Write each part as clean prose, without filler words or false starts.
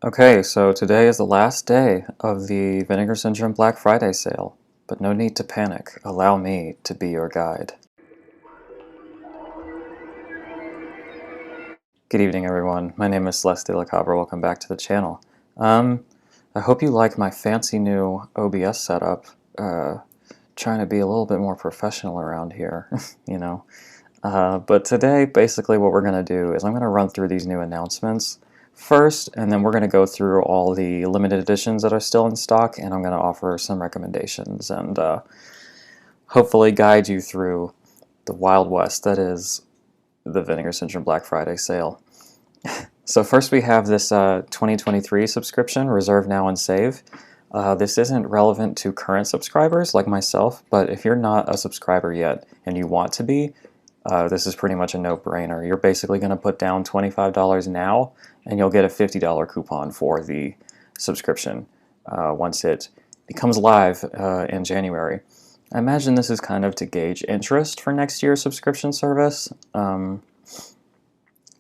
Okay, so today is the last day of the Vinegar Syndrome Black Friday sale, but no need to panic. Allow me to be your guide. Good evening, everyone. My name is Celeste de la Cabra. Welcome back to the channel. I hope you like my fancy new OBS setup. Trying to be a little bit more professional around here, you know. But today, basically what we're going to do is I'm going to run through these new announcements first, and then we're going to go through all the limited editions that are still in stock, and I'm going to offer some recommendations and hopefully guide you through the Wild West that is the Vinegar Syndrome Black Friday sale. So first we have this 2023 subscription, Reserve Now and Save. This isn't relevant to current subscribers like myself, but if you're not a subscriber yet and you want to be, this is pretty much a no-brainer. You're basically going to put down $25 now, and you'll get a $50 coupon for the subscription once it becomes live in January. I imagine this is kind of to gauge interest for next year's subscription service, and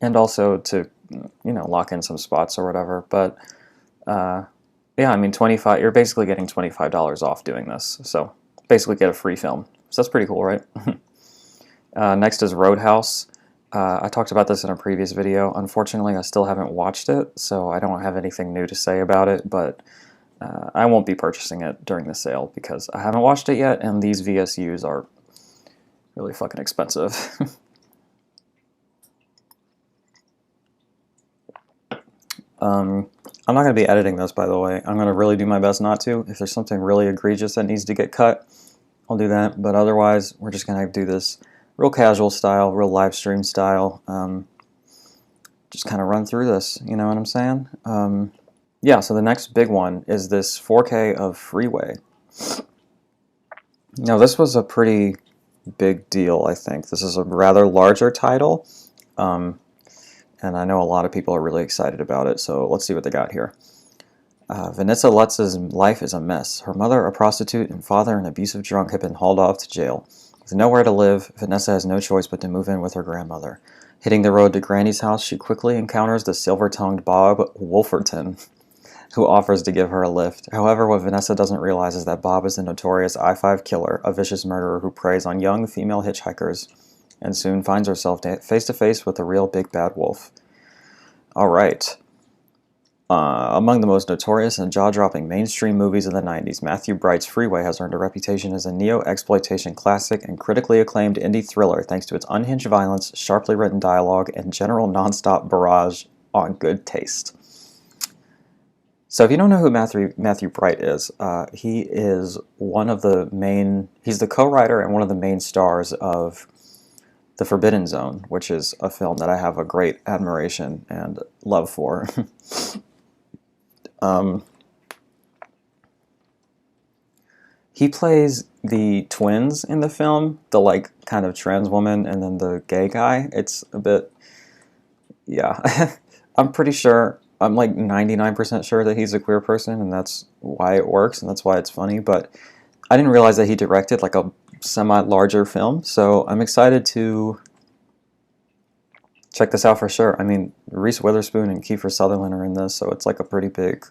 also to, lock in some spots or whatever. But yeah, I mean, you're basically getting $25 off doing this. So basically get a free film. So that's pretty cool, right? Next is Roadhouse. I talked about this in a previous video. Unfortunately, I still haven't watched it, so I don't have anything new to say about it, but I won't be purchasing it during the sale because I haven't watched it yet, and these VSUs are really fucking expensive. I'm not going to be editing this, by the way. I'm going to really do my best not to. If there's something really egregious that needs to get cut, I'll do that, but otherwise, we're just going to do this real casual style, real live stream style. Just kind of run through this, you know what I'm saying? Yeah, so the next big one is this 4K of Freeway. Now, this was a pretty big deal, I think. This is a rather larger title, and I know a lot of people are really excited about it, so let's see what they got here. Vanessa Lutz's life is a mess. Her mother, a prostitute, and father, an abusive drunk, have been hauled off to jail. With nowhere to live, Vanessa has no choice but to move in with her grandmother. Hitting the road to Granny's house, she quickly encounters the silver-tongued Bob Wolferton, who offers to give her a lift. However, what Vanessa doesn't realize is that Bob is the notorious I-5 killer, a vicious murderer who preys on young female hitchhikers, and soon finds herself face-to-face with the real big bad wolf. Alright. Among the most notorious and jaw-dropping mainstream movies of the 90s, Matthew Bright's Freeway has earned a reputation as a neo-exploitation classic and critically acclaimed indie thriller thanks to its unhinged violence, sharply written dialogue, and general non-stop barrage on good taste. So if you don't know who Matthew Bright is, he is one of the main, he's the co-writer and one of the main stars of The Forbidden Zone, which is a film that I have a great admiration and love for. He plays the twins in the film, the kind of trans woman and then the gay guy. It's a bit, yeah. I'm pretty sure, I'm like 99% sure that he's a queer person, and that's why it works and that's why it's funny, but I didn't realize that he directed like a semi-larger film, so I'm excited to check this out for sure. I mean, Reese Witherspoon and Kiefer Sutherland are in this, so it's like a pretty big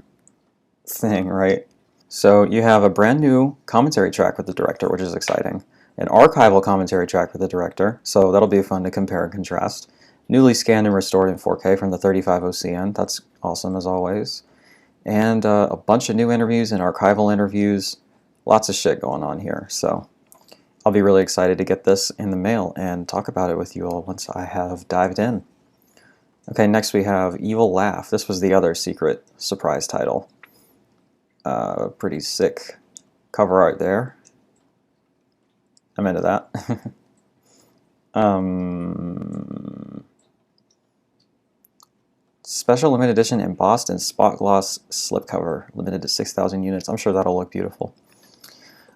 thing, right? So you have a brand new commentary track with the director, which is exciting. An archival commentary track with the director, so that'll be fun to compare and contrast. Newly scanned and restored in 4K from the 35OCN, that's awesome as always. And a bunch of new interviews and archival interviews. Lots of shit going on here, so I'll be really excited to get this in the mail and talk about it with you all once I have dived in. Okay, next we have Evil Laugh. This was the other secret surprise title. Pretty sick cover art there. I'm into that. Special limited edition embossed and spot gloss slipcover, limited to 6,000 units. I'm sure that'll look beautiful.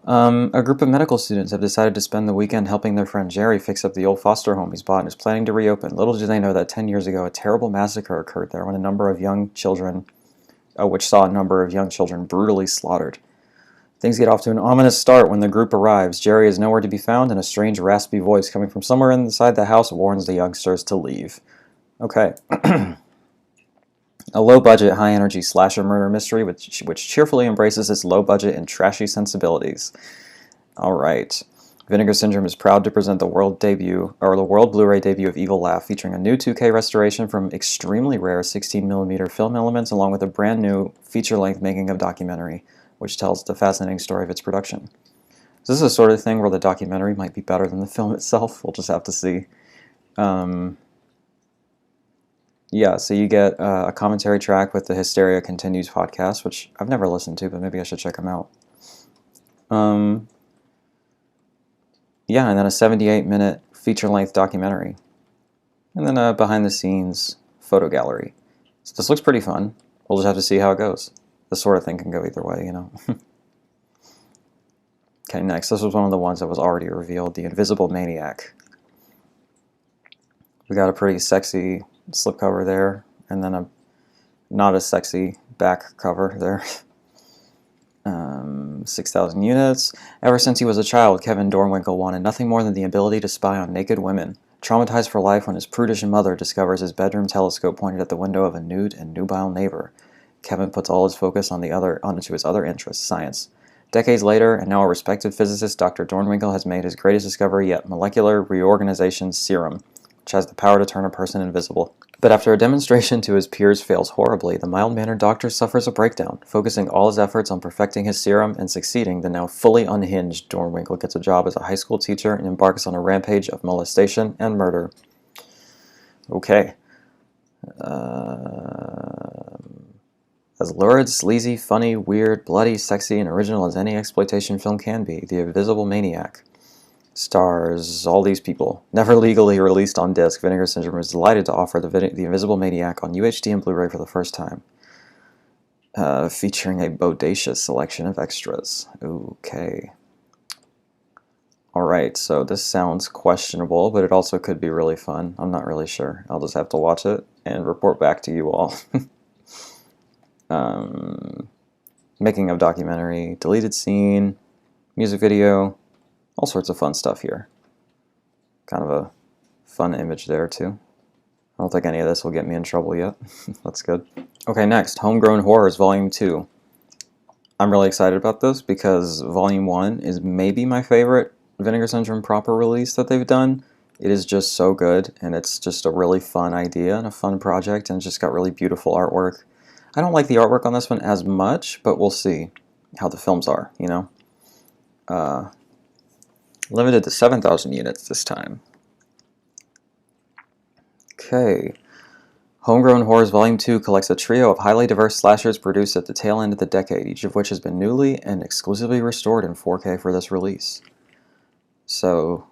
A group of medical students have decided to spend the weekend helping their friend Jerry fix up the old foster home he's bought and is planning to reopen. Little do they know that 10 years ago a terrible massacre occurred there when a number of young children, which saw a number of young children brutally slaughtered. Things get off to an ominous start when the group arrives. Jerry is nowhere to be found, and a strange raspy voice coming from somewhere inside the house warns the youngsters to leave. Okay. A low-budget, high-energy slasher murder mystery which cheerfully embraces its low-budget and trashy sensibilities. All right. Vinegar Syndrome is proud to present the world Blu-ray debut of Evil Laugh, featuring a new 2K restoration from extremely rare 16mm film elements, along with a brand new feature-length making-of documentary, which tells the fascinating story of its production. So this is the sort of thing where the documentary might be better than the film itself. We'll just have to see. Yeah, so you get a commentary track with the Hysteria Continues podcast, which I've never listened to, but maybe I should check them out. Yeah, and then a 78-minute feature-length documentary. And then a behind-the-scenes photo gallery. So this looks pretty fun. We'll just have to see how it goes. This sort of thing can go either way, you know. Okay, next. This was one of the ones that was already revealed, The Invisible Maniac. We got a pretty sexy slipcover there, and then a not as sexy back cover there. 6,000 units. Ever since he was a child, Kevin Dornwinkle wanted nothing more than the ability to spy on naked women. Traumatized for life when his prudish mother discovers his bedroom telescope pointed at the window of a nude and nubile neighbor, Kevin puts all his focus onto his other interest, science. Decades later, and now a respected physicist, Dr. Dornwinkle has made his greatest discovery yet, molecular reorganization serum, which has the power to turn a person invisible. But after a demonstration to his peers fails horribly, the mild-mannered doctor suffers a breakdown. Focusing all his efforts on perfecting his serum and succeeding, the now fully unhinged Dornwinkle gets a job as a high school teacher and embarks on a rampage of molestation and murder. Okay. As lurid, sleazy, funny, weird, bloody, sexy, and original as any exploitation film can be, The Invisible Maniac stars all these people. Never legally released on disc, Vinegar Syndrome is delighted to offer the Invisible Maniac on UHD and Blu-ray for the first time, featuring a bodacious selection of extras. Okay. Alright, so this sounds questionable, but it also could be really fun. I'm not really sure. I'll just have to watch it and report back to you all. Making of documentary, deleted scene, music video, all sorts of fun stuff here. Kind of a fun image there, too. I don't think any of this will get me in trouble yet. That's good. Okay, next, Homegrown Horrors Volume 2. I'm really excited about this because Volume 1 is maybe my favorite Vinegar Syndrome proper release that they've done. It is just so good, and it's just a really fun idea and a fun project, and it's just got really beautiful artwork. I don't like the artwork on this one as much, but we'll see how the films are, you know? Limited to 7,000 units this time. Okay. Homegrown Horrors Volume 2 collects a trio of highly diverse slashers produced at the tail end of the decade, each of which has been newly and exclusively restored in 4K for this release. So,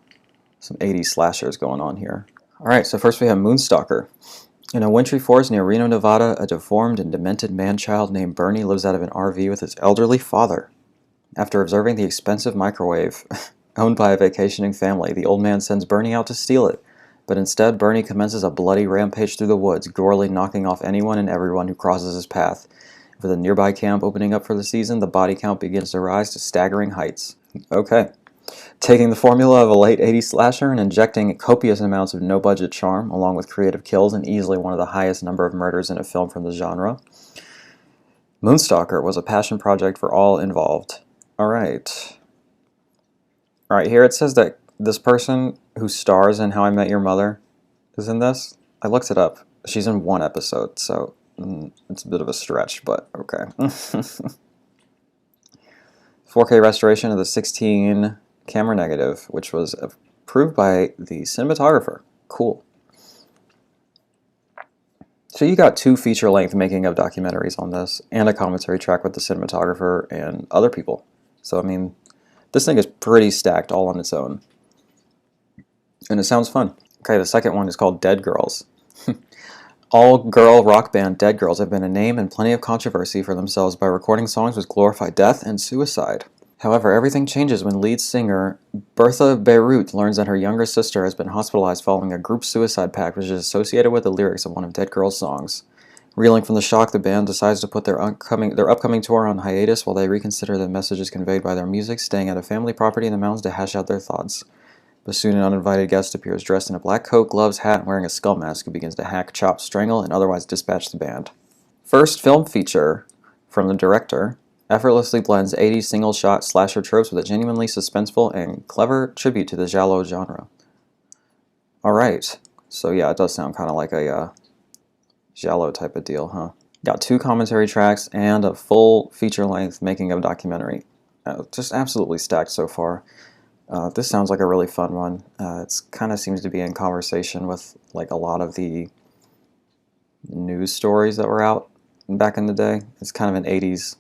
some 80s slashers going on here. Alright, so first we have Moonstalker. In a wintry forest near Reno, Nevada, a deformed and demented man-child named Bernie lives out of an RV with his elderly father. After observing the expensive microwave owned by a vacationing family, the old man sends Bernie out to steal it. But instead, Bernie commences a bloody rampage through the woods, gorily knocking off anyone and everyone who crosses his path. With a nearby camp opening up for the season, the body count begins to rise to staggering heights. Okay. Taking the formula of a late 80s slasher and injecting copious amounts of no-budget charm, along with creative kills and easily one of the highest number of murders in a film from the genre, Moonstalker was a passion project for all involved. Alright, here it says that this person who stars in How I Met Your Mother is in this. I looked it up. She's in one episode, so it's a bit of a stretch, but okay. 4K restoration of the 16 camera negative, which was approved by the cinematographer. Cool. So you got 2 feature-length making of documentaries on this, and a commentary track with the cinematographer and other people. So, I mean, this thing is pretty stacked all on its own. And it sounds fun. Okay, the second one is called Dead Girls. All-girl rock band Dead Girls have been a name and plenty of controversy for themselves by recording songs which glorify death and suicide. However, everything changes when lead singer Bertha Beirut learns that her younger sister has been hospitalized following a group suicide pact which is associated with the lyrics of one of Dead Girls' songs. Reeling from the shock, the band decides to put their upcoming tour on hiatus while they reconsider the messages conveyed by their music, staying at a family property in the mountains to hash out their thoughts. But soon an uninvited guest appears dressed in a black coat, gloves, hat, and wearing a skull mask who begins to hack, chop, strangle, and otherwise dispatch the band. First film feature from the director effortlessly blends 80s single-shot slasher tropes with a genuinely suspenseful and clever tribute to the giallo genre. Alright, so yeah, it does sound kind of like a giallo type of deal, huh? Got 2 commentary tracks and a full feature-length making-of documentary. Just absolutely stacked so far. This sounds like a really fun one. It kind of seems to be in conversation with like a lot of the news stories that were out back in the day. It's kind of an 80s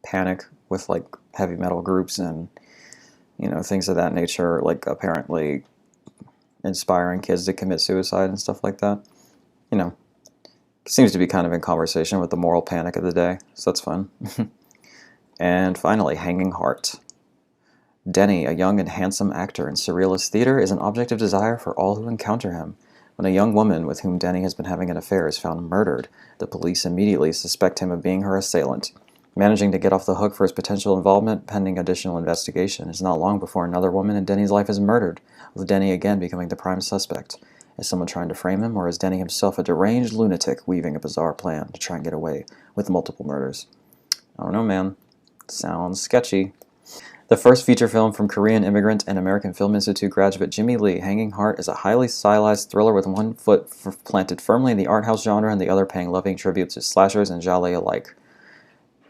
panic with like heavy metal groups and things of that nature, like apparently inspiring kids to commit suicide and stuff like that. Seems to be kind of in conversation with the moral panic of the day, so that's fun. And finally, Hanging Heart. Denny, a young and handsome actor in surrealist theater, is an object of desire for all who encounter him. When a young woman with whom Denny has been having an affair is found murdered, the police immediately suspect him of being her assailant. Managing to get off the hook for his potential involvement pending additional investigation, it's not long before another woman in Denny's life is murdered, with Denny again becoming the prime suspect. Is someone trying to frame him, or is Denny himself a deranged lunatic weaving a bizarre plan to try and get away with multiple murders? I don't know, man. Sounds sketchy. The first feature film from Korean immigrant and American Film Institute graduate Jimmy Lee, Hanging Heart is a highly stylized thriller with one foot planted firmly in the art house genre and the other paying loving tribute to slashers and genre alike.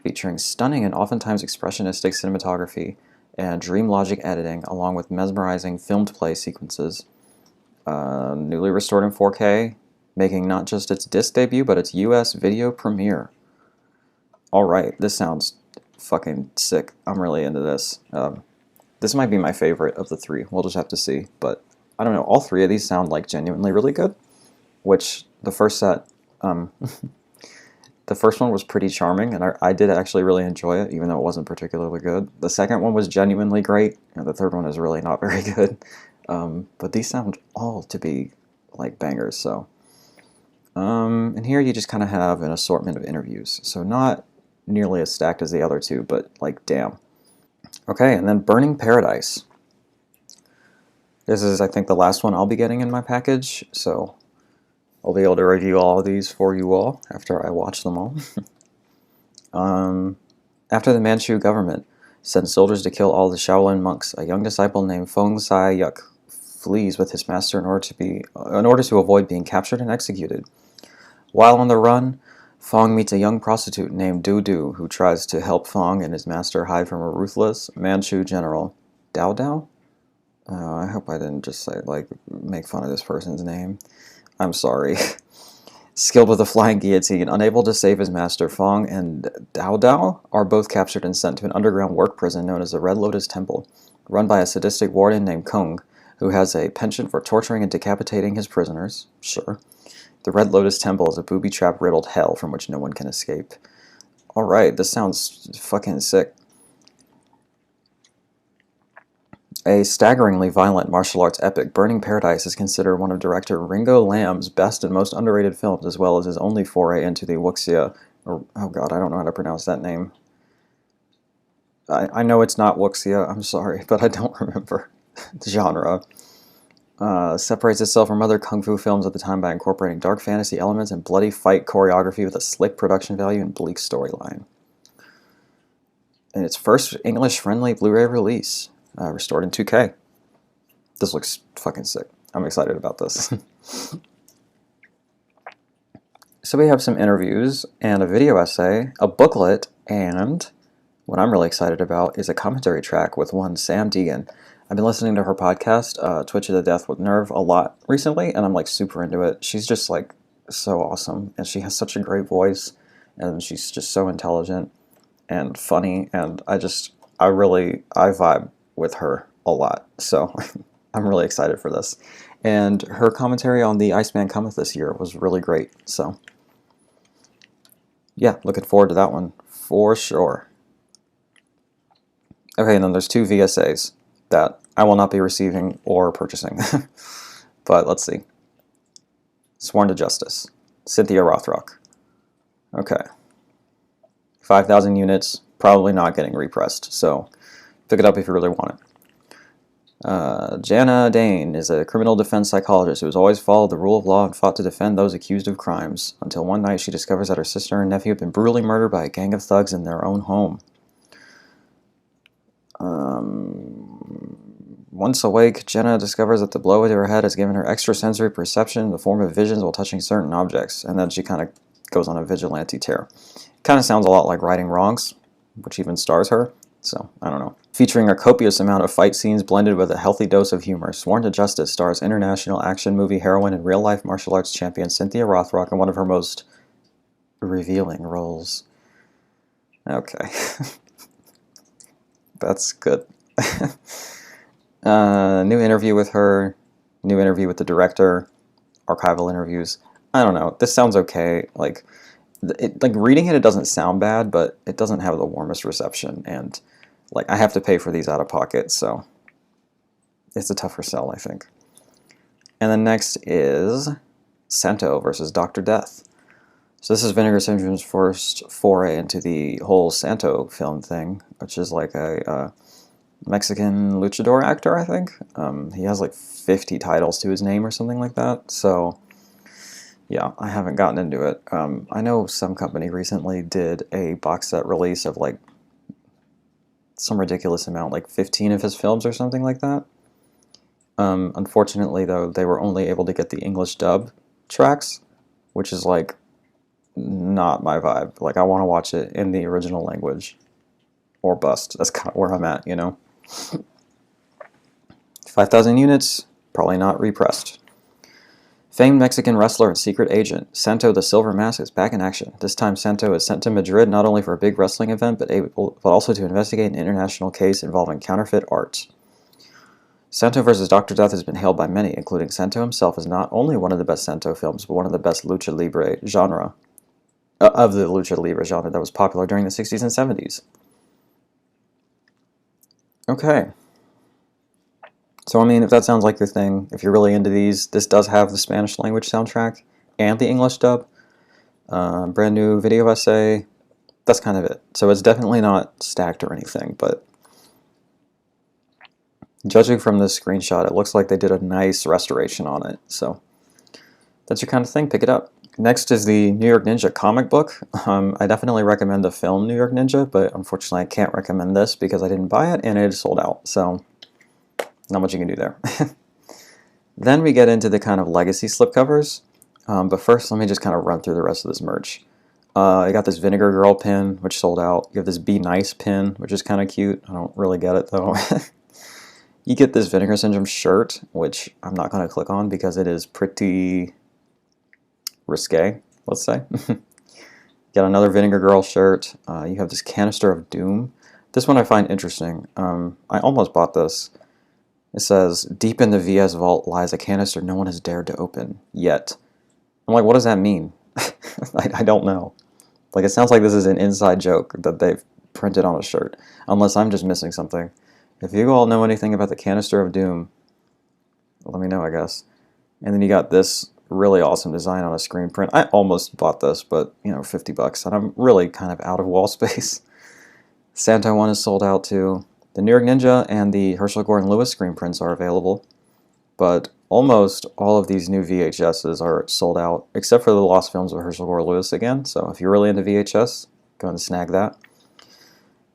Featuring stunning and oftentimes expressionistic cinematography and dream logic editing, along with mesmerizing filmed play sequences. Newly restored in 4K, making not just its disc debut, but its US video premiere. Alright, this sounds fucking sick. I'm really into this. This might be my favorite of the 3. We'll just have to see. But I don't know, all 3 of these sound like genuinely really good, which the first set, the first one was pretty charming, and I did actually really enjoy it, even though it wasn't particularly good. The second one was genuinely great, and the third one is really not very good. But these sound all to be like bangers, so. And here you just kind of have an assortment of interviews. So not nearly as stacked as the other 2, but like, damn. Okay, and then Burning Paradise. This is, I think, the last one I'll be getting in my package, so I'll be able to review all of these for you all after I watch them all. After the Manchu government sends soldiers to kill all the Shaolin monks, a young disciple named Feng Sai-yuk flees with his master in order to avoid being captured and executed. While on the run, Fong meets a young prostitute named Du Du, who tries to help Fong and his master hide from a ruthless Manchu general. Dao Dao? I hope I didn't just say, make fun of this person's name. I'm sorry. Skilled with a flying guillotine, unable to save his master, Fong and Dao Dao are both captured and sent to an underground work prison known as the Red Lotus Temple, run by a sadistic warden named Kong, who has a penchant for torturing and decapitating his prisoners. Sure. The Red Lotus Temple is a booby-trap-riddled hell from which no one can escape. Alright, this sounds fucking sick. A staggeringly violent martial arts epic, Burning Paradise is considered one of director Ringo Lam's best and most underrated films, as well as his only foray into the wuxia, or, oh god, I don't know how to pronounce that name. I know it's not wuxia, I'm sorry, but I don't remember the genre. Separates itself from other kung fu films at the time by incorporating dark fantasy elements and bloody fight choreography with a slick production value and bleak storyline. And its first English-friendly Blu-ray release, restored in 2K. This looks fucking sick. I'm excited about this. So we have some interviews and a video essay, a booklet, and what I'm really excited about is a commentary track with one Sam Deegan. I've been listening to her podcast, Twitch of the Death with Nerve, a lot recently, and I'm like super into it. She's just like so awesome, and she has such a great voice, and she's just so intelligent and funny, and I vibe with her a lot, so I'm really excited for this. And her commentary on The Iceman Cometh this year was really great, so yeah, looking forward to that one for sure. Okay, and then there's 2 VSAs that I will not be receiving or purchasing. But let's see. Sworn to Justice. Cynthia Rothrock. Okay. 5,000 units, probably not getting repressed, so pick it up if you really want it. Jana Dane is a criminal defense psychologist who has always followed the rule of law and fought to defend those accused of crimes, until one night she discovers that her sister and nephew have been brutally murdered by a gang of thugs in their own home. Once awake, Jenna discovers that the blow to her head has given her extrasensory perception in the form of visions while touching certain objects, and then she kind of goes on a vigilante tear. Kind of sounds a lot like Righting Wrongs, which even stars her, so I don't know. Featuring a copious amount of fight scenes blended with a healthy dose of humor, Sworn to Justice stars international action movie heroine and real-life martial arts champion Cynthia Rothrock in one of her most revealing roles. Okay. That's good. New interview with her, new interview with the director, archival interviews. I don't know. This sounds okay. Like reading it doesn't sound bad, but it doesn't have the warmest reception, and like I have to pay for these out of pocket, so it's a tougher sell, I think. And then next is Santo versus Dr. Death. So this is Vinegar Syndrome's first foray into the whole Santo film thing, which is like a Mexican luchador actor, I think. He has like 50 titles to his name or something like that, so yeah, I haven't gotten into it. I know some company recently did a box set release of like some ridiculous amount, like 15 of his films or something like that. Unfortunately, though, they were only able to get the English dub tracks, which is like not my vibe. Like I want to watch it in the original language or bust. That's kind of where I'm at, you know. 5,000 units, probably not repressed. Famed Mexican wrestler and secret agent, Santo the Silver Mask is back in action. This time Santo is sent to Madrid not only for a big wrestling event, but also to investigate an international case involving counterfeit art. Santo vs. Dr. Death has been hailed by many, including Santo himself, as not only one of the best Santo films, but one of the best lucha libre genre, of the lucha libre genre that was popular during the 60s and 70s. Okay. So, I mean, if that sounds like your thing, if you're really into these, this does have the Spanish language soundtrack and the English dub. Brand new video essay. That's kind of it. So it's definitely not stacked or anything, but judging from this screenshot, it looks like they did a nice restoration on it. So that's your kind of thing. Pick it up. Next is the New York Ninja comic book. I definitely recommend the film New York Ninja, but unfortunately I can't recommend this because I didn't buy it and it is sold out. So not much you can do there. Then we get into the kind of legacy slipcovers. But first, let me just kind of run through the rest of this merch. I got this Vinegar Girl pin, which sold out. You have this Be Nice pin, which is kind of cute. I don't really get it, though. You get this Vinegar Syndrome shirt, which I'm not going to click on because it is pretty risque, let's say. Got another Vinegar Girl shirt. You have this Canister of Doom. This one I find interesting. I almost bought this. It says, deep in the VS vault lies a canister no one has dared to open yet. I'm like, what does that mean? I don't know. Like, it sounds like this is an inside joke that they've printed on a shirt. Unless I'm just missing something. If you all know anything about the Canister of Doom, let me know, I guess. And then you got this really awesome design on a screen print. I almost bought this, but, you know, 50 bucks. And I'm really kind of out of wall space. Santo one is sold out too. The New York Ninja and the Herschel Gordon Lewis screen prints are available. But almost all of these new VHSs are sold out, except for the lost films of Herschel Gordon Lewis again. So if you're really into VHS, go and snag that.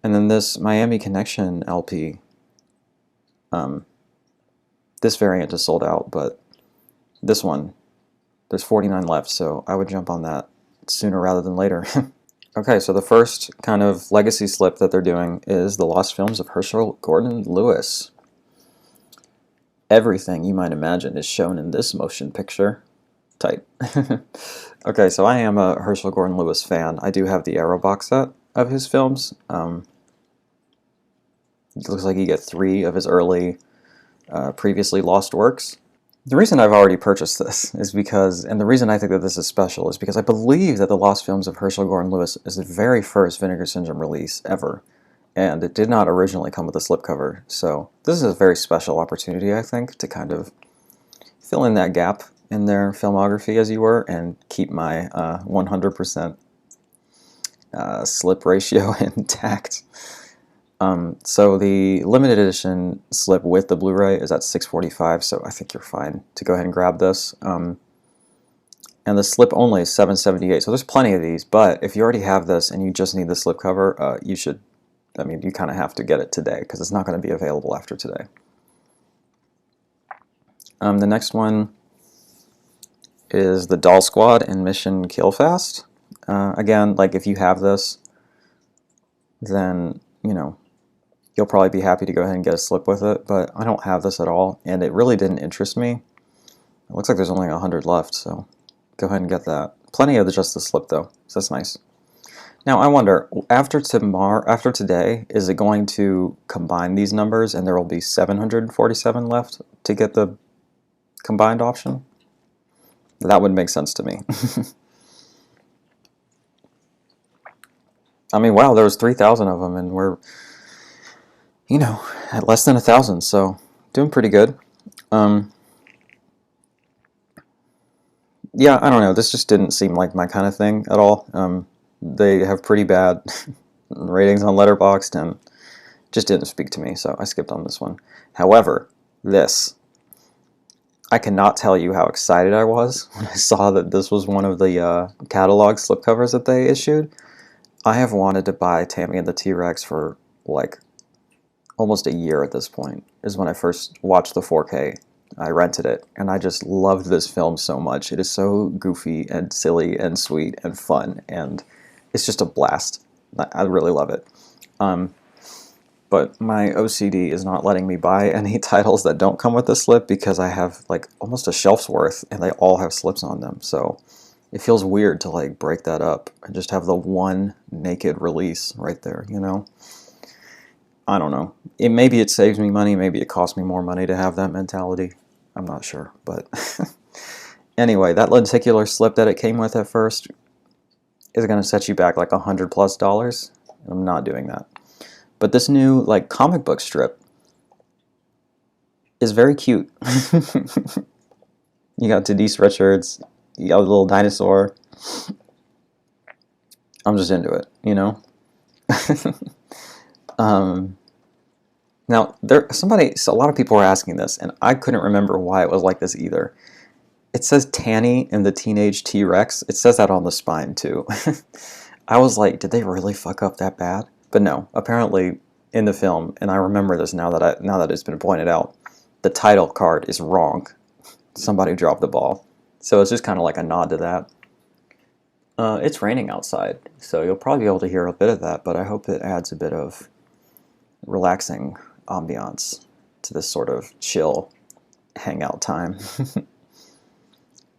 And then this Miami Connection LP. This variant is sold out, but this one, there's 49 left, so I would jump on that sooner rather than later. Okay, so the first kind of legacy slip that they're doing is the lost films of Herschel Gordon Lewis. Everything you might imagine is shown in this motion picture. Tight. Okay, so I am a Herschel Gordon Lewis fan. I do have the Arrow box set of his films. It looks like you get 3 of his early, previously lost works. The reason I've already purchased this is because, and the reason I think that this is special is because I believe that the Lost Films of Herschel Gordon Lewis is the very first Vinegar Syndrome release ever, and it did not originally come with a slipcover, so this is a very special opportunity, I think, to kind of fill in that gap in their filmography, as you were, and keep my 100% slip ratio intact. So the limited edition slip with the Blu-ray is at $6.45, so I think you're fine to go ahead and grab this. And the slip only is $7.78, so there's plenty of these, but if you already have this and you just need the slip cover, you should, I mean, you kind of have to get it today because it's not going to be available after today. The next one is the Doll Squad and Mission Kill Fast. Again, like if you have this, then, you know, you'll probably be happy to go ahead and get a slip with it, but I don't have this at all, and it really didn't interest me. It looks like there's only 100 left, so go ahead and get that. Plenty of just the slip though, so that's nice. Now I wonder, after today, is it going to combine these numbers and there will be 747 left to get the combined option? That would make sense to me. I mean, wow, there was 3,000 of them and we're, you know, at less than 1,000, so doing pretty good. Yeah, I don't know, this just didn't seem like my kind of thing at all. They have pretty bad ratings on Letterboxd and just didn't speak to me, so I skipped on this one. However, this, I cannot tell you how excited I was when I saw that this was one of the catalog slipcovers that they issued. I have wanted to buy Tammy and the T-Rex for like almost a year at this point, is when I first watched the 4K. I rented it, and I just loved this film so much. It is so goofy and silly and sweet and fun, and it's just a blast. I really love it. But my OCD is not letting me buy any titles that don't come with a slip because I have like almost a shelf's worth, and they all have slips on them. So it feels weird to like break that up and just have the one naked release right there, you know? I don't know. Maybe it saves me money, maybe it costs me more money to have that mentality. I'm not sure, but anyway, that lenticular slip that it came with at first is going to set you back like $100+. I'm not doing that. But this new like comic book strip is very cute. You got Denise Richards, you got a little dinosaur. I'm just into it, you know? Now, a lot of people were asking this, and I couldn't remember why it was like this either. It says Tanny and the Teenage T-Rex. It says that on the spine, too. I was like, did they really fuck up that bad? But no, apparently in the film, and I remember this now that it's been pointed out, the title card is wrong. Somebody dropped the ball. So it's just kind of like a nod to that. It's raining outside, so you'll probably be able to hear a bit of that, but I hope it adds a bit of relaxing ambiance to this sort of chill hangout time.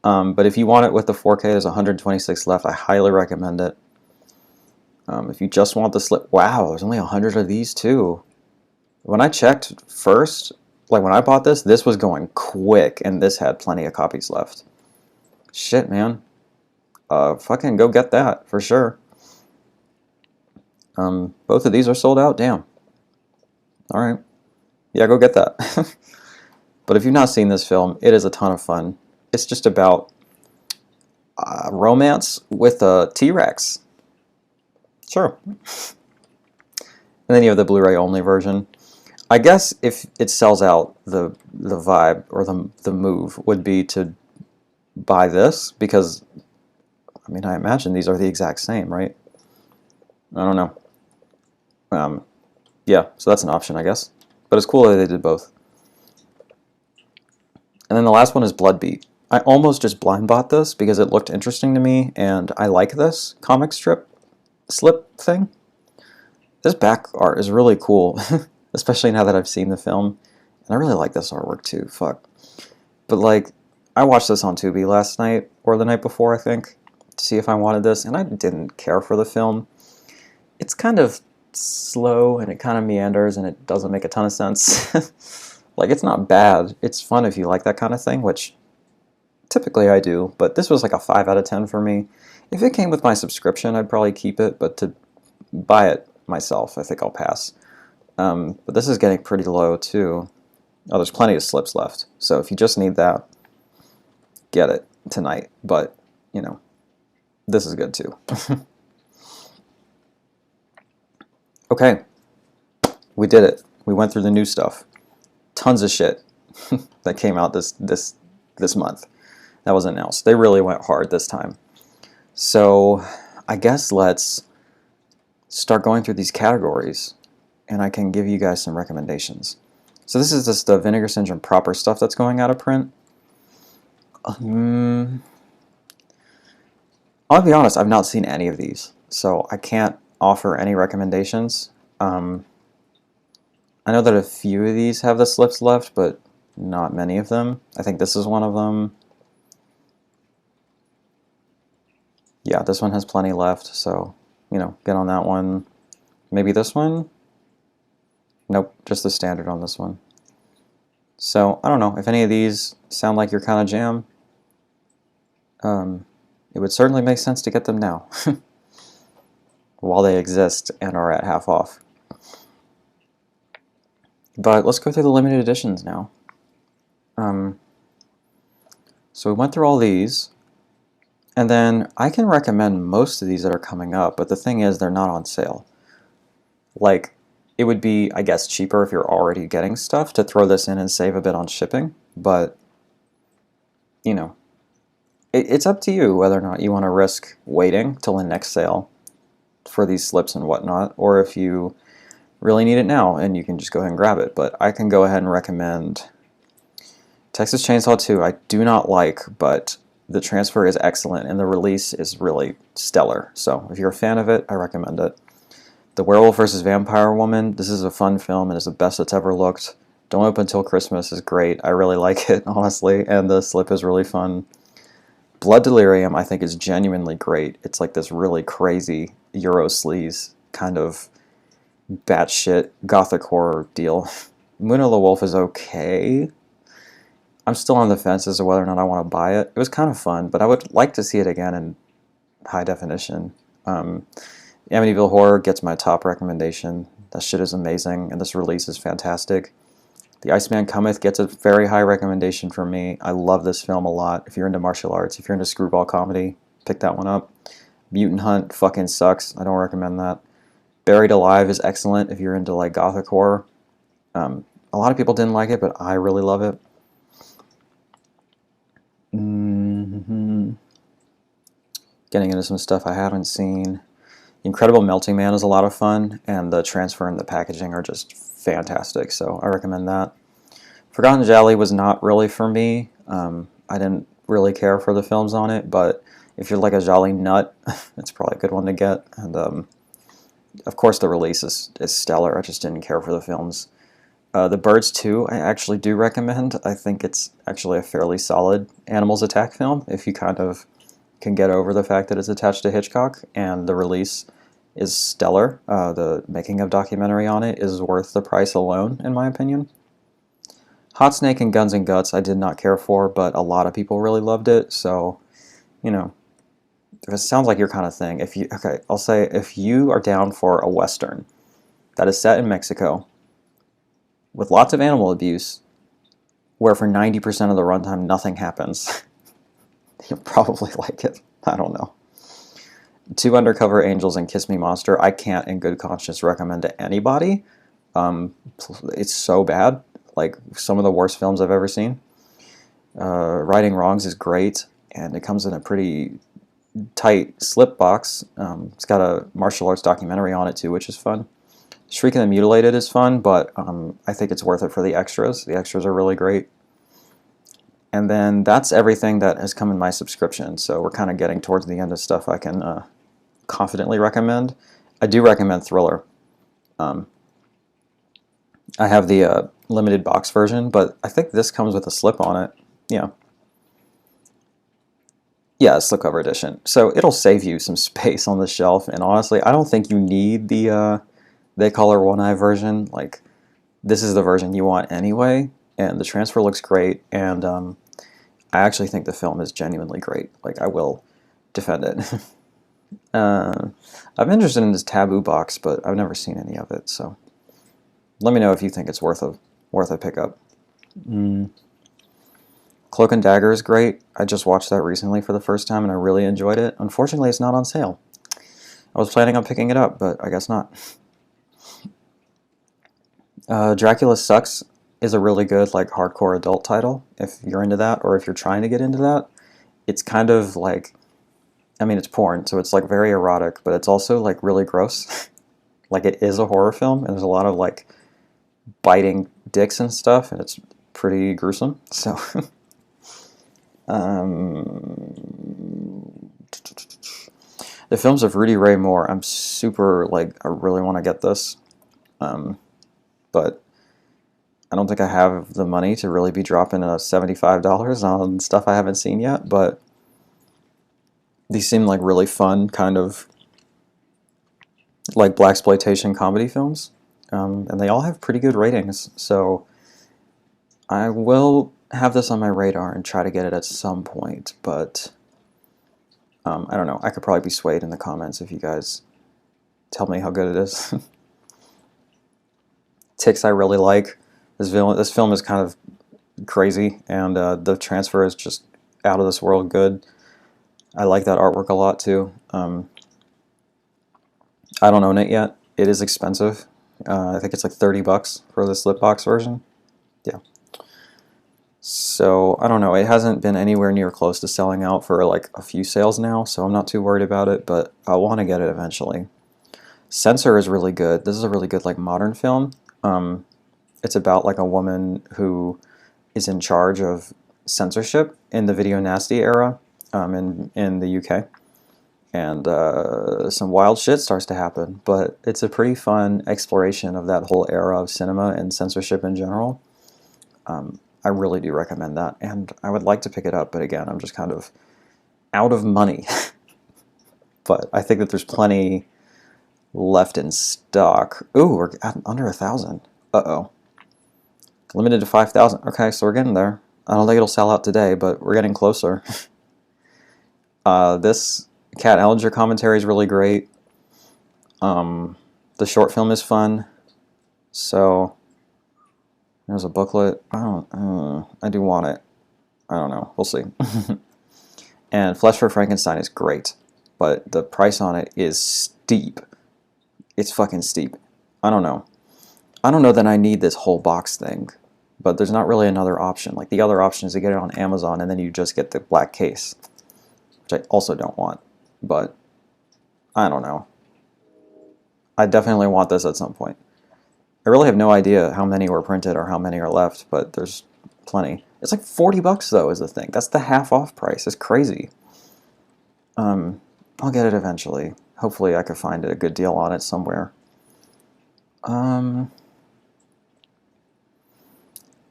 But if you want it with the 4K, there's 126 left. I highly recommend it. If you just want the slip, wow, there's only 100 of these too. When I checked first, like when I bought this was going quick, and this had plenty of copies left. Shit, man. Fucking go get that for sure. Both of these are sold out. Damn. All right. Yeah, go get that. But if you've not seen this film, it is a ton of fun. It's just about romance with a T-Rex. Sure. And then you have the Blu-ray only version. I guess if it sells out, the vibe or the move would be to buy this because, I mean, I imagine these are the exact same, right? I don't know. Yeah, so that's an option, I guess. But it's cool that they did both. And then the last one is Bloodbeat. I almost just blind bought this because it looked interesting to me, and I like this comic strip slip thing. This back art is really cool, especially now that I've seen the film. And I really like this artwork too, fuck. But like, I watched this on Tubi last night, or the night before, I think, to see if I wanted this, and I didn't care for the film. It's kind of slow, and it kind of meanders, and it doesn't make a ton of sense. Like, it's not bad. It's fun if you like that kind of thing, which typically I do, but this was like a 5 out of 10 for me. If it came with my subscription, I'd probably keep it, but to buy it myself, I think I'll pass. But this is getting pretty low, too. Oh, there's plenty of slips left, so if you just need that, get it tonight. But, you know, this is good, too. Okay, We did it. We went through the new stuff. Tons of shit that came out this month that was announced. They really went hard this time. So I guess let's start going through these categories, and I can give you guys some recommendations. So this is just the Vinegar Syndrome proper stuff that's going out of print. I'll be honest, I've not seen any of these, so I can't offer any recommendations. I know that a few of these have the slips left, but not many of them. I think this is one of them. Yeah, this one has plenty left, so, you know, get on that one. Maybe this one? Nope, just the standard on this one. So, I don't know, if any of these sound like your kind of jam, it would certainly make sense to get them now, while they exist and are at half off. But let's go through the limited editions now. So we went through all these, and then I can recommend most of these that are coming up, but the thing is they're not on sale. Like, it would be, I guess, cheaper if you're already getting stuff to throw this in and save a bit on shipping, but, you know, it's up to you whether or not you want to risk waiting till the next sale for these slips and whatnot, or if you really need it now and you can just go ahead and grab it. But I can go ahead and recommend Texas Chainsaw 2. I do not like, but the transfer is excellent and the release is really stellar. So if you're a fan of it, I recommend it. The Werewolf vs. Vampire Woman. This is a fun film and it's the best it's ever looked. Don't Open Till Christmas is great. I really like it, honestly, and the slip is really fun. Blood Delirium, I think, is genuinely great. It's like this really crazy Euro sleaze kind of batshit gothic horror deal. Moon of the Wolf is okay. I'm still on the fence as to whether or not I want to buy it. It was kind of fun, but I would like to see it again in high definition. Amityville Horror gets my top recommendation. That shit is amazing, and this release is fantastic. The Iceman Cometh gets a very high recommendation from me. I love this film a lot. If you're into martial arts, if you're into screwball comedy, pick that one up. Mutant Hunt fucking sucks. I don't recommend that. Buried Alive is excellent if you're into like gothic horror. A lot of people didn't like it, but I really love it. Getting into some stuff I haven't seen. The Incredible Melting Man is a lot of fun, and the transfer and the packaging are just fantastic, so I recommend that. Forgotten Jolly was not really for me. I didn't really care for the films on it, but if you're like a Jolly nut, it's probably a good one to get. And of course the release is stellar. I just didn't care for the films. The Birds 2 I actually do recommend. I think it's actually a fairly solid Animals Attack film if you kind of can get over the fact that it's attached to Hitchcock, and the release is stellar. The making of documentary on it is worth the price alone, in my opinion. Hot Snake and Guns and Guts I did not care for, but a lot of people really loved it, so, you know, if it sounds like your kind of thing, I'll say if you are down for a Western that is set in Mexico with lots of animal abuse, where for 90% of the runtime nothing happens, you'll probably like it. I don't know. Two Undercover Angels and Kiss Me Monster, I can't in good conscience recommend to anybody. It's so bad. Like some of the worst films I've ever seen. Righting Wrongs is great, and it comes in a pretty tight slip box. It's got a martial arts documentary on it too, which is fun. Shriek and the Mutilated is fun, but I think it's worth it for the extras. The extras are really great. And then that's everything that has come in my subscription, so we're kind of getting towards the end of stuff I can confidently recommend. I do recommend Thriller. I have the limited box version, but I think this comes with a slip on it. Yeah. Yeah, slipcover edition. So it'll save you some space on the shelf, and honestly, I don't think you need the They Color One Eye version. Like, this is the version you want anyway, and the transfer looks great, and I actually think the film is genuinely great. Like, I will defend it. I'm interested in this Taboo box, but I've never seen any of it, so let me know if you think it's worth a pickup. Cloak and Dagger is great. I just watched that recently for the first time, and I really enjoyed it. Unfortunately, it's not on sale. I was planning on picking it up, but I guess not. Dracula Sucks is a really good like hardcore adult title if you're into that or if you're trying to get into that. It's kind of like, I mean, it's porn, so it's like very erotic, but it's also like really gross. Like it is a horror film, and there's a lot of like biting dicks and stuff, and it's pretty gruesome. So, um, the films of Rudy Ray Moore, I'm super like I really want to get this, but I don't think I have the money to really be dropping $75 on stuff I haven't seen yet. But these seem like really fun, kind of like blaxploitation comedy films, and they all have pretty good ratings. So I will have this on my radar and try to get it at some point. But I don't know. I could probably be swayed in the comments if you guys tell me how good it is. Ticks I really like. This film is kind of crazy, and the transfer is just out of this world good. I like that artwork a lot too. I don't own it yet. It is expensive. I think it's like $30 for the slip box version. Yeah. So I don't know. It hasn't been anywhere near close to selling out for like a few sales now, so I'm not too worried about it. But I want to get it eventually. Censor is really good. This is a really good like modern film. It's about like a woman who is in charge of censorship in the video nasty era in the UK. And some wild shit starts to happen, but it's a pretty fun exploration of that whole era of cinema and censorship in general. I really do recommend that, and I would like to pick it up, but again, I'm just kind of out of money. But I think that there's plenty left in stock. Ooh, we're at under 1,000. Uh-oh. Limited to 5,000. Okay, so we're getting there. I don't think it'll sell out today, but we're getting closer. This Kat Ellinger commentary is really great. The short film is fun. So there's a booklet. I do want it. I don't know. We'll see. And Flesh for Frankenstein is great, but the price on it is steep. It's fucking steep. I don't know. I don't know that I need this whole box thing, but there's not really another option. Like the other option is to get it on Amazon and then you just get the black case, which I also don't want. But I don't know. I definitely want this at some point. I really have no idea how many were printed or how many are left, but there's plenty. It's like $40 though is the thing. That's the half off price. It's crazy. I'll get it eventually. Hopefully I could find a good deal on it somewhere.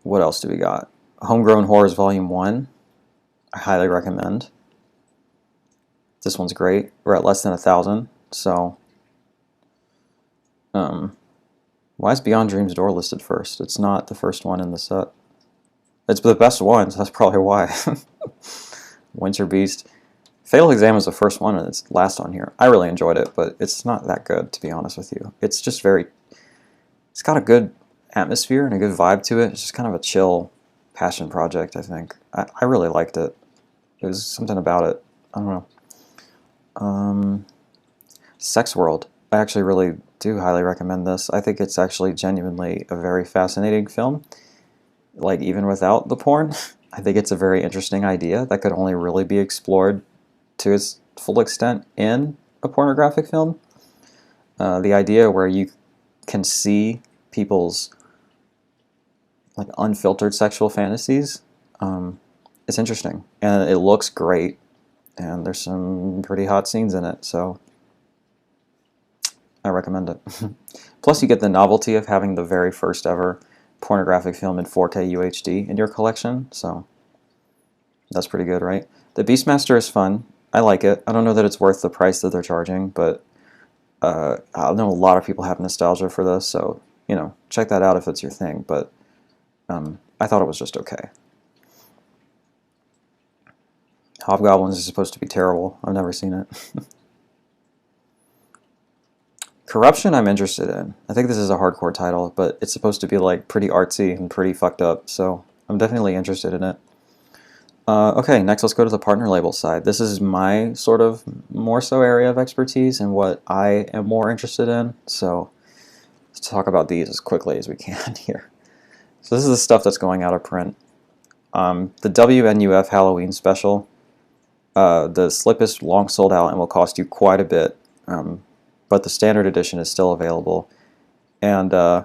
What else do we got? Homegrown Horrors Volume 1. I highly recommend. This one's great. We're at less than 1,000, so why is Beyond Dream's Door listed first? It's not the first one in the set. It's the best one, so that's probably why. Winter Beast. Fatal Exam is the first one, and it's last on here. I really enjoyed it, but it's not that good, to be honest with you. It's just very... It's got a good atmosphere and a good vibe to it. It's just kind of a chill passion project, I think. I really liked it. It was something about it. I don't know. Sex World. I actually really do highly recommend this. I think it's actually genuinely a very fascinating film. Like, even without the porn, I think it's a very interesting idea that could only really be explored to its full extent in a pornographic film. The idea where you can see people's like unfiltered sexual fantasies, it's interesting, and it looks great, and there's some pretty hot scenes in it, so I recommend it. Plus you get the novelty of having the very first ever pornographic film in 4K UHD in your collection, so that's pretty good, right? The Beastmaster is fun. I like it. I don't know that it's worth the price that they're charging, but I know a lot of people have nostalgia for this, so, you know, check that out if it's your thing, but I thought it was just okay. Hobgoblins is supposed to be terrible. I've never seen it. Corruption I'm interested in. I think this is a hardcore title, but it's supposed to be like pretty artsy and pretty fucked up, so I'm definitely interested in it. Okay, next let's go to the partner label side. This is my sort of more so area of expertise and what I am more interested in, so Let's talk about these as quickly as we can here. So this is the stuff that's going out of print. The WNUF Halloween special, the slip is long sold out and will cost you quite a bit, but the standard edition is still available, and I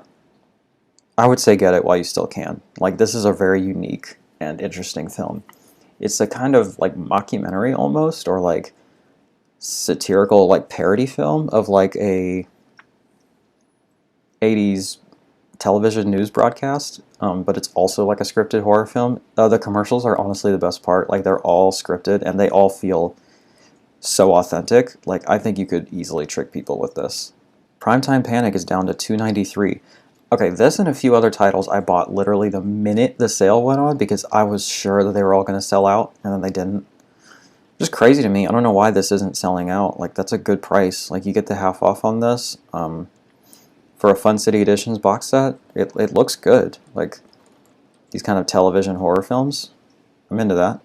would say get it while you still can. Like, this is a very unique and interesting film. It's a kind of like mockumentary almost, or like satirical, like parody film of like a 80s television news broadcast, but it's also like a scripted horror film. The commercials are honestly the best part. Like, they're all scripted and they all feel so authentic. Like, I think you could easily trick people with this. Primetime Panic is down to $2.93. Okay, this and a few other titles I bought literally the minute the sale went on because I was sure that they were all going to sell out, and then they didn't. Just crazy to me. I don't know why this isn't selling out. Like, that's a good price. Like, you get the half off on this. For a Fun City Editions box set, it looks good. Like, these kind of television horror films, I'm into that.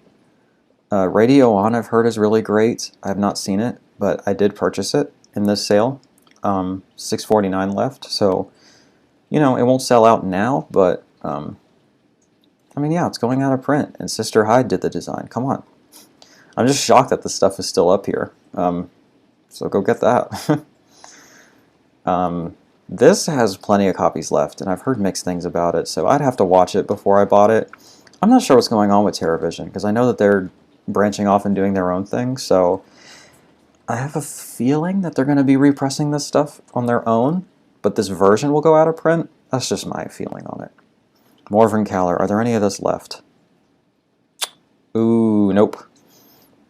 Radio On, I've heard, is really great. I have not seen it, but I did purchase it in this sale. $6.49 left, so, you know, it won't sell out now, but, I mean, yeah, it's going out of print, and Sister Hyde did the design. Come on. I'm just shocked that this stuff is still up here. So go get that. This has plenty of copies left, and I've heard mixed things about it, so I'd have to watch it before I bought it. I'm not sure what's going on with TerraVision, because I know that they're branching off and doing their own thing, so I have a feeling that they're going to be repressing this stuff on their own, but this version will go out of print. That's just my feeling on it. Morven Caller, are there any of this left? Ooh, nope.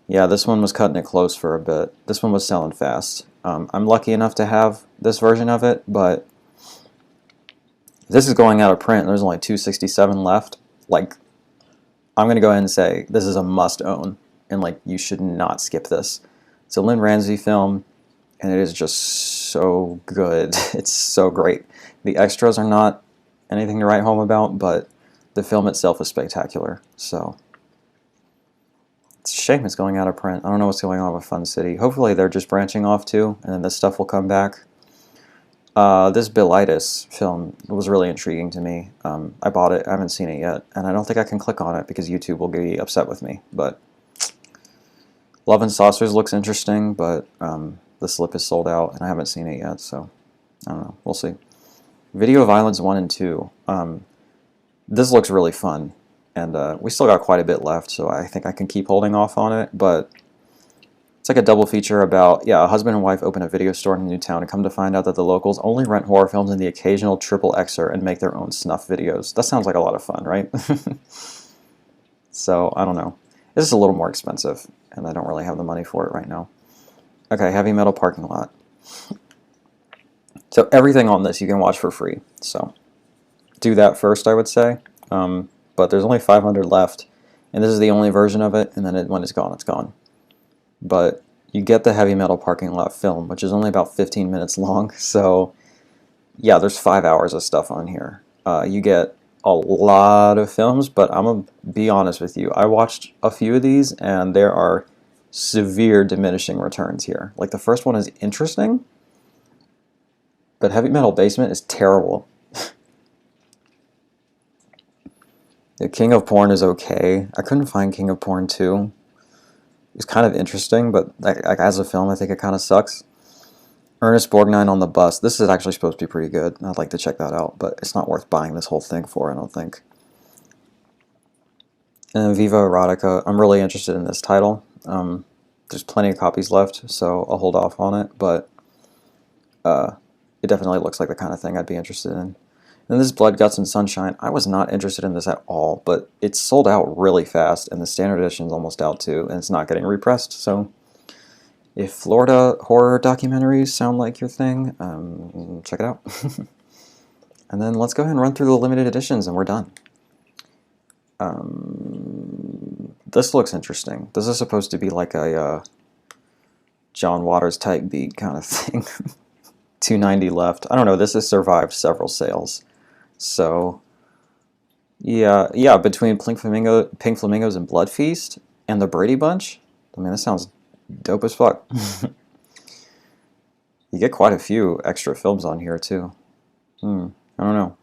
Yeah, this one was cutting it close for a bit. This one was selling fast. I'm lucky enough to have this version of it, but this is going out of print. There's only 267 left. Like, I'm going to go ahead and say this is a must-own, and like, you should not skip this. It's a Lynn Ramsey film, and it is just so good. It's so great. The extras are not anything to write home about, but the film itself is spectacular. So it's a shame it's going out of print. I don't know what's going on with Fun City. Hopefully they're just branching off too, and then this stuff will come back. This Bilitis film was really intriguing to me. I bought it. I haven't seen it yet, and I don't think I can click on it because YouTube will be upset with me. But Love and Saucers looks interesting, but the slip is sold out, and I haven't seen it yet, so I don't know. We'll see. Video Violence 1 and 2. This looks really fun, and we still got quite a bit left, so I think I can keep holding off on it, but it's like a double feature about, yeah, a husband and wife open a video store in a new town and come to find out that the locals only rent horror films and the occasional triple Xer and make their own snuff videos. That sounds like a lot of fun, right? So, I don't know. This is a little more expensive, and I don't really have the money for it right now. Okay, Heavy Metal Parking Lot. So everything on this you can watch for free, so do that first, I would say. But there's only 500 left, and this is the only version of it, and then when it's gone, it's gone. But you get the Heavy Metal Parking Lot film, which is only about 15 minutes long, so yeah, there's 5 hours of stuff on here. You get a lot of films, but I'm going to be honest with you. I watched a few of these, and there are severe diminishing returns here. Like, the first one is interesting, but Heavy Metal Basement is terrible. The King of Porn is okay. I couldn't find King of Porn 2. It's kind of interesting, but like as a film, I think it kind of sucks. Ernest Borgnine on the Bus. This is actually supposed to be pretty good. I'd like to check that out, but it's not worth buying this whole thing for, I don't think. And Viva Erotica. I'm really interested in this title. There's plenty of copies left, so I'll hold off on it, but it definitely looks like the kind of thing I'd be interested in. And this Blood, Guts, and Sunshine, I was not interested in this at all, but it's sold out really fast, and the standard edition is almost out too, and it's not getting repressed, so if Florida horror documentaries sound like your thing, check it out. And then let's go ahead and run through the limited editions, and we're done. This looks interesting. This is supposed to be like a John Waters type beat kind of thing. 290 left. I don't know, this has survived several sales. So, yeah, between Pink Flamingos and Blood Feast and the Brady Bunch, I mean, this sounds dope as fuck. You get quite a few extra films on here, too. I don't know.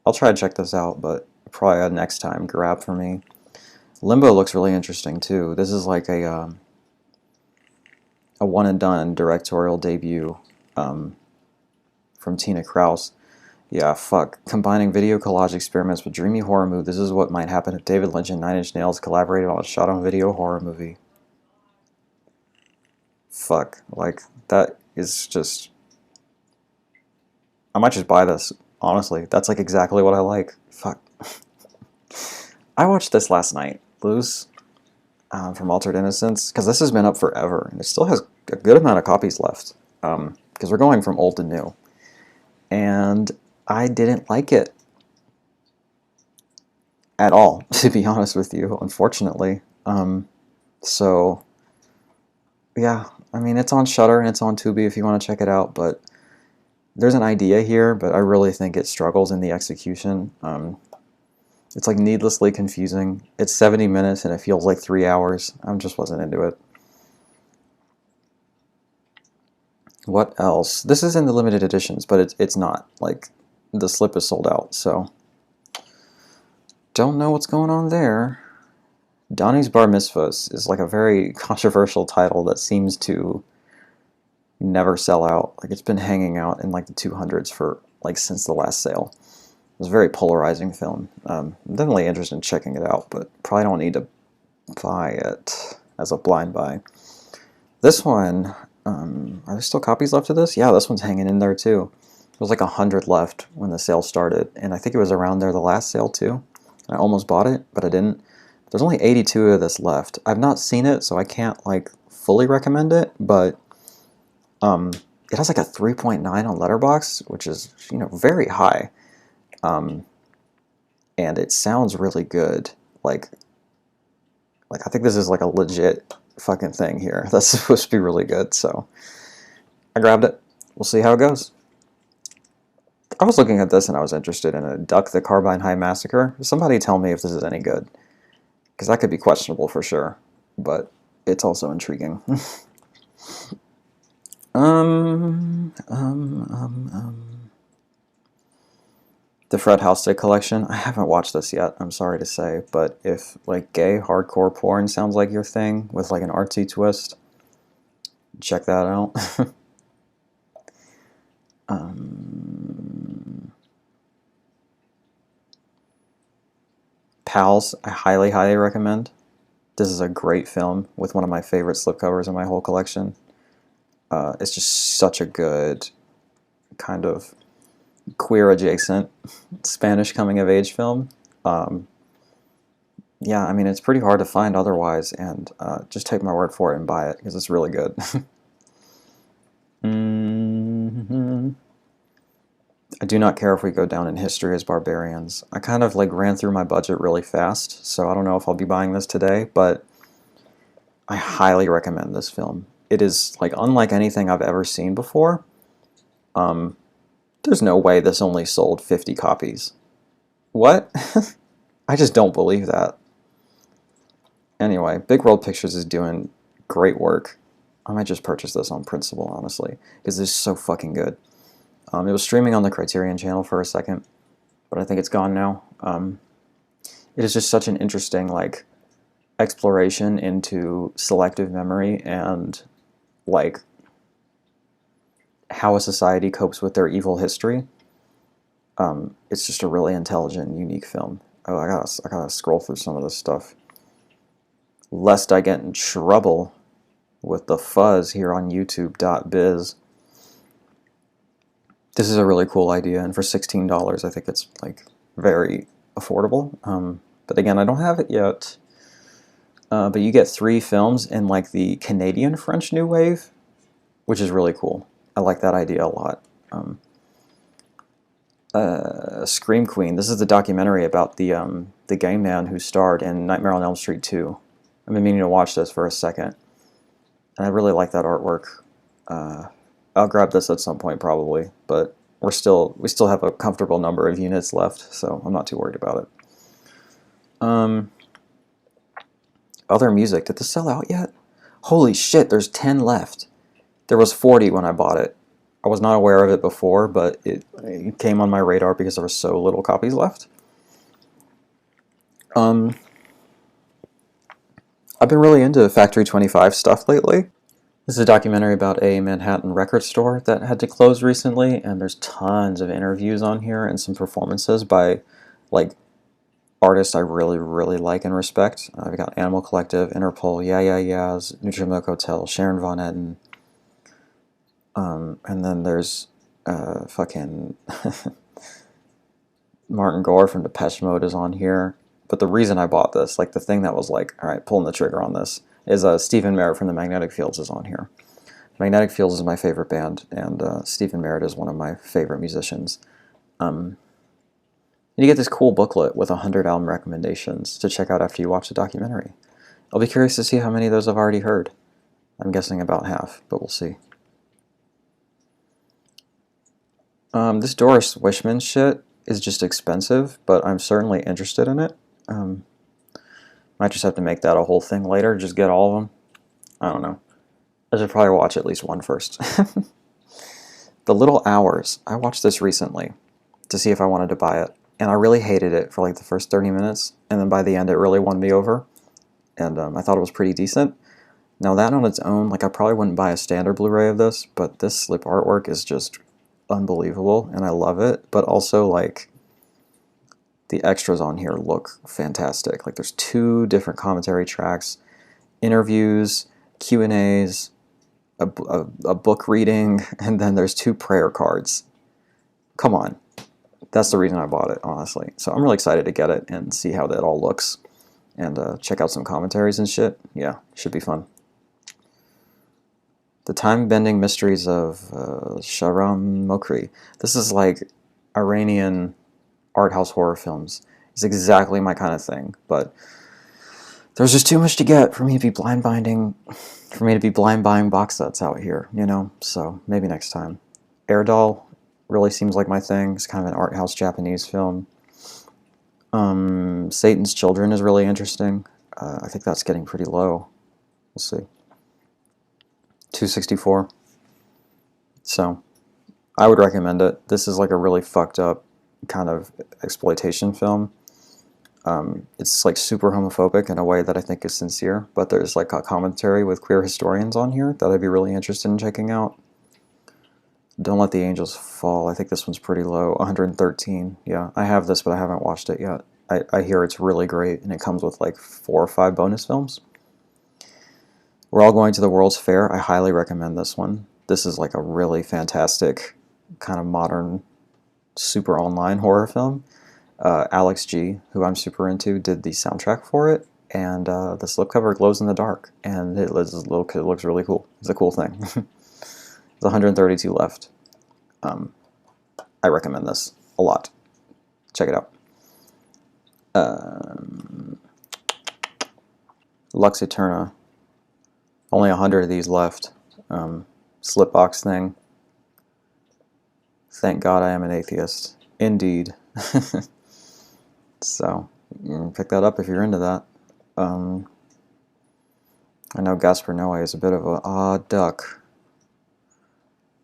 I'll try to check this out, but probably a next time grab for me. Limbo looks really interesting too. This is like a one and done directorial debut from Tina Kraus. Yeah, fuck. Combining video collage experiments with dreamy horror mood. This is what might happen if David Lynch and Nine Inch Nails collaborated on a shot-on-video horror movie. Fuck. Like, that is just... I might just buy this, honestly. That's like exactly what I like. Fuck. I watched this last night. Loose from Altered Innocence, because this has been up forever, and it still has a good amount of copies left, because we're going from old to new. And I didn't like it at all, to be honest with you, unfortunately. So, yeah, I mean, it's on Shudder and it's on Tubi if you want to check it out, but there's an idea here, but I really think it struggles in the execution. It's like needlessly confusing. It's 70 minutes and it feels like 3 hours. I just wasn't into it. What else? This is in the limited editions, but it's not. Like, the slip is sold out, so don't know what's going on there. Donnie's Bar Mitzvahs is like a very controversial title that seems to never sell out. Like, it's been hanging out in like the 200s for like since the last sale. It was a very polarizing film. I'm definitely interested in checking it out, but probably don't need to buy it as a blind buy. This one, are there still copies left of this? Yeah, this one's hanging in there too. There was like 100 left when the sale started, and I think it was around there the last sale too. I almost bought it, but I didn't. There's only 82 of this left. I've not seen it, so I can't like fully recommend it, but it has like a 3.9 on Letterboxd, which is, you know, very high. And it sounds really good. Like I think this is like a legit fucking thing here. That's supposed to be really good, so I grabbed it. We'll see how it goes. I was looking at this and I was interested in a Duck the Carbine High Massacre. Somebody tell me if this is any good, because that could be questionable for sure, but it's also intriguing. The Fred Housestick collection. I haven't watched this yet, I'm sorry to say, but if like gay hardcore porn sounds like your thing with like an artsy twist, check that out. Pals, I highly, highly recommend. This is a great film with one of my favorite slipcovers in my whole collection. It's just such a good kind of queer adjacent Spanish coming of age film. Yeah, I mean, it's pretty hard to find otherwise, and just take my word for it and buy it, because it's really good. I do not care if we go down in history as barbarians. I kind of like ran through my budget really fast, so I don't know if I'll be buying this today, but I highly recommend this film. It is like unlike anything I've ever seen before. There's no way this only sold 50 copies. What? I just don't believe that. Anyway, Big World Pictures is doing great work. I might just purchase this on principle, honestly, because this is so fucking good. It was streaming on the Criterion channel for a second, but I think it's gone now. It is just such an interesting like exploration into selective memory and like how a society copes with their evil history. It's just a really intelligent, unique film. Oh, I gotta scroll through some of this stuff, lest I get in trouble with the fuzz here on YouTube.biz. This is a really cool idea, and for $16, I think it's like very affordable. But again, I don't have it yet. But you get 3 films in like the Canadian French New Wave, which is really cool. I like that idea a lot. Scream Queen. This is the documentary about the gay man who starred in Nightmare on Elm Street 2. I've been meaning to watch this for a second, and I really like that artwork. I'll grab this at some point probably, but we still have a comfortable number of units left, so I'm not too worried about it. Other music. Did this sell out yet? Holy shit, there's 10 left. There was 40 when I bought it. I was not aware of it before, but it came on my radar because there were so little copies left. I've been really into Factory 25 stuff lately. This is a documentary about a Manhattan record store that had to close recently, and there's tons of interviews on here and some performances by like artists I really, really like and respect. We've got Animal Collective, Interpol, Yeah Yeah Yeahs, Nutrimilk Hotel, Sharon Von Etten, and then there's fucking Martin Gore from Depeche Mode is on here. But the reason I bought this, like the thing that was like, all right, pulling the trigger on this, is Stephen Merritt from the Magnetic Fields is on here. Magnetic Fields is my favorite band, and Stephen Merritt is one of my favorite musicians. And you get this cool booklet with 100 album recommendations to check out after you watch the documentary. I'll be curious to see how many of those I've already heard. I'm guessing about half, but we'll see. This Doris Wishman shit is just expensive, but I'm certainly interested in it. Might just have to make that a whole thing later, just get all of them. I don't know. I should probably watch at least one first. The Little Hours. I watched this recently to see if I wanted to buy it, and I really hated it for like the first 30 minutes, and then by the end it really won me over, and I thought it was pretty decent. Now that on its own, like I probably wouldn't buy a standard Blu-ray of this, but this slip artwork is just unbelievable, and I love it, but also like the extras on here look fantastic. Like there's 2 different commentary tracks, interviews, Q&As, a book reading, and then there's 2 prayer cards. Come on. That's the reason I bought it, honestly. So I'm really excited to get it and see how that all looks, and check out some commentaries and shit. Yeah, should be fun. The Time-Bending Mysteries of Shahram Mokri. This is like Iranian art house horror films. It's exactly my kind of thing, but there's just too much to get for me to be blind buying box sets out here, you know? So maybe next time. Air Doll really seems like my thing. It's kind of an art house Japanese film. Satan's Children is really interesting. I think that's getting pretty low. We'll see. 264. So I would recommend it. This is like a really fucked up kind of exploitation film. It's like super homophobic in a way that I think is sincere, but there's like a commentary with queer historians on here that I'd be really interested in checking out. Don't Let the Angels Fall. I think this one's pretty low. 113. Yeah, I have this, but I haven't watched it yet. I hear it's really great, and it comes with like 4 or 5 bonus films. We're All Going to the World's Fair. I highly recommend this one. This is like a really fantastic kind of modern, super online horror film. Alex G, who I'm super into, did the soundtrack for it, and the slipcover glows in the dark, and it looks really cool. It's a cool thing. There's 132 left. I recommend this a lot. Check it out. Lux Eterna. Only 100 of these left. Slipbox thing. Thank God I am an atheist. Indeed. So, you can pick that up if you're into that. I know Gaspar Noé is a bit of a odd duck.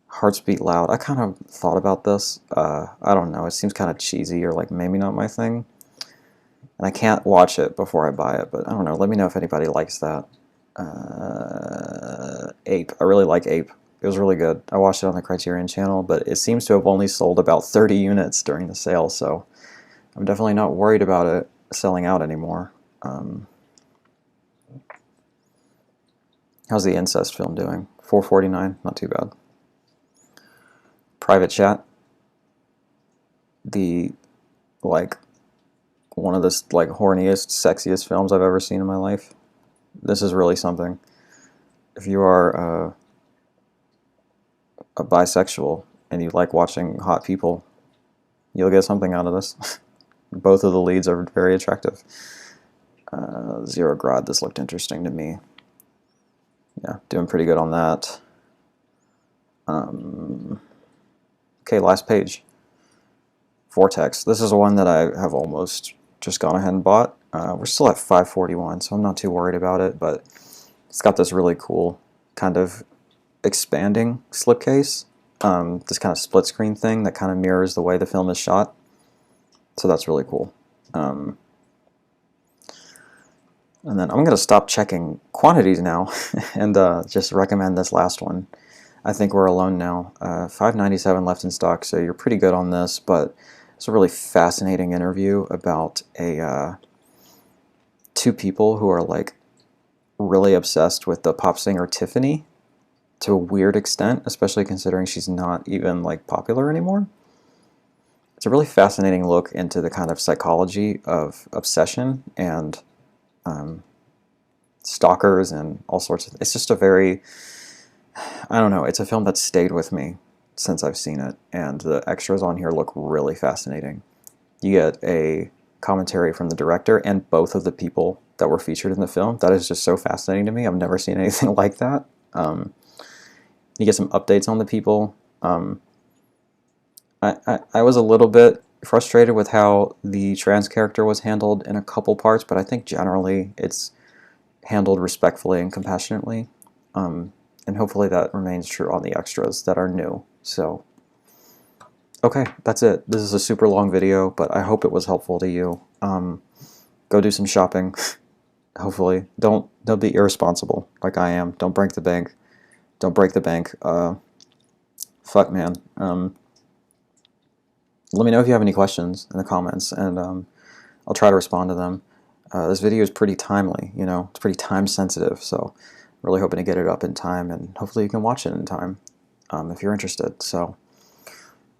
Hearts Beat Loud. I kind of thought about this. I don't know. It seems kind of cheesy or like maybe not my thing. And I can't watch it before I buy it, but I don't know. Let me know if anybody likes that. Ape. I really like Ape. It was really good. I watched it on the Criterion channel, but it seems to have only sold about 30 units during the sale, so I'm definitely not worried about it selling out anymore. How's the incest film doing? 449, not too bad. Private Chat. The, like, one of the, like, horniest, sexiest films I've ever seen in my life. This is really something. If you are a bisexual and you like watching hot people, you'll get something out of this. Both of the leads are very attractive. Zero Grad, this looked interesting to me. Yeah, doing pretty good on that. Okay, last page. Vortex. This is one that I have almost just gone ahead and bought. We're still at 541, so I'm not too worried about it, but it's got this really cool kind of expanding slipcase. this kind of split screen thing that kind of mirrors the way the film is shot. So that's really cool. And then I'm going to stop checking quantities now and just recommend this last one. I think we're alone now. $5.97 left in stock, so you're pretty good on this, but it's a really fascinating interview about two people who are like really obsessed with the pop singer Tiffany to a weird extent, especially considering she's not even like popular anymore. It's a really fascinating look into the kind of psychology of obsession and stalkers and all sorts of. It's just a very, I don't know. It's a film that stayed with me since I've seen it, and the extras on here look really fascinating. You get a commentary from the director and both of the people that were featured in the film. That is just so fascinating to me. I've never seen anything like that. You get some updates on the people. I was a little bit frustrated with how the trans character was handled in a couple parts, but I think generally it's handled respectfully and compassionately. And hopefully that remains true on the extras that are new. So, okay, that's it. This is a super long video, but I hope it was helpful to you. Go do some shopping. Hopefully, don't be irresponsible like I am. Don't break the bank. Don't break the bank. Fuck, man. Let me know if you have any questions in the comments, and I'll try to respond to them. This video is pretty timely, you know, it's pretty time sensitive, so really hoping to get it up in time, and hopefully you can watch it in time if you're interested. So,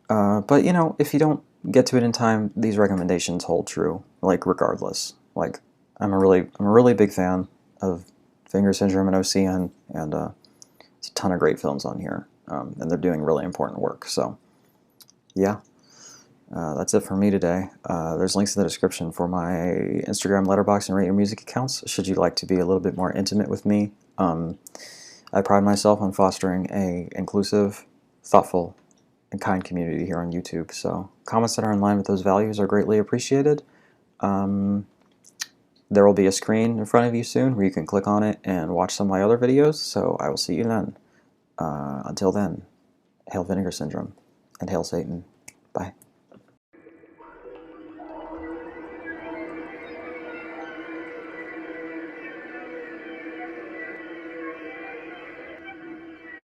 but you know, if you don't get to it in time, these recommendations hold true, like regardless. Like, I'm a really big fan of Vinegar Syndrome and OCN, and it's a ton of great films on here, and they're doing really important work. So, yeah. That's it for me today. There's links in the description for my Instagram, Letterboxd, and Rate Your Music accounts, should you like to be a little bit more intimate with me. I pride myself on fostering a inclusive, thoughtful, and kind community here on YouTube, so comments that are in line with those values are greatly appreciated. There will be a screen in front of you soon where you can click on it and watch some of my other videos, so I will see you then. Until then, hail Vinegar Syndrome, and hail Satan. Bye.